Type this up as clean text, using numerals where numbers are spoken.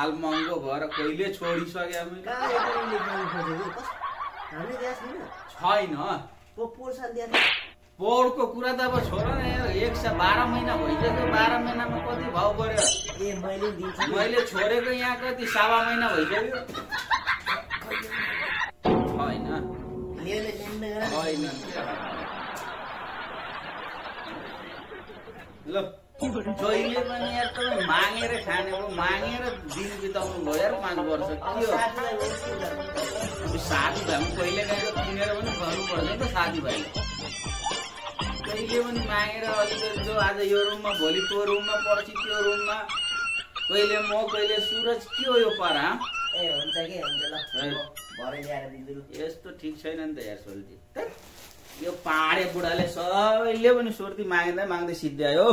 हाल महँगो भएर कहिले छोडिसक्यो छैन। पोहोरको कुरा त अब छोड न, 112 महिना भइसक्यो। 12 महिनामा कति भाउ बढ्यो? मैले छोडेको यहाँ कति 7 महिना भइसक्यो। छैन ल जहिले पनि यार तपाईँ मागेर खानेको, मागेर दिन बिताउनु भयो यार 5 वर्ष। के हो साथीभाइमा कहिले काहीँ किनेर पनि खुवाउनु पर्छ नि त साथीभाइ। कहिले पनि मागेर अलिकति जो आज यो रुममा, भोलि त्यो रुममा, पर्सि त्यो रुममा, कहिले म कहिले सुरज। के हो यो पारा? हुन्छ कि हुन्छ ल भरे ल्याएर दिन्छु। यस्तो ठिक छैन नि त यार सोल्टी। यो पाडे बुढाले सबैले पनि सुर्ती माग्दै सिद्ध्यायो।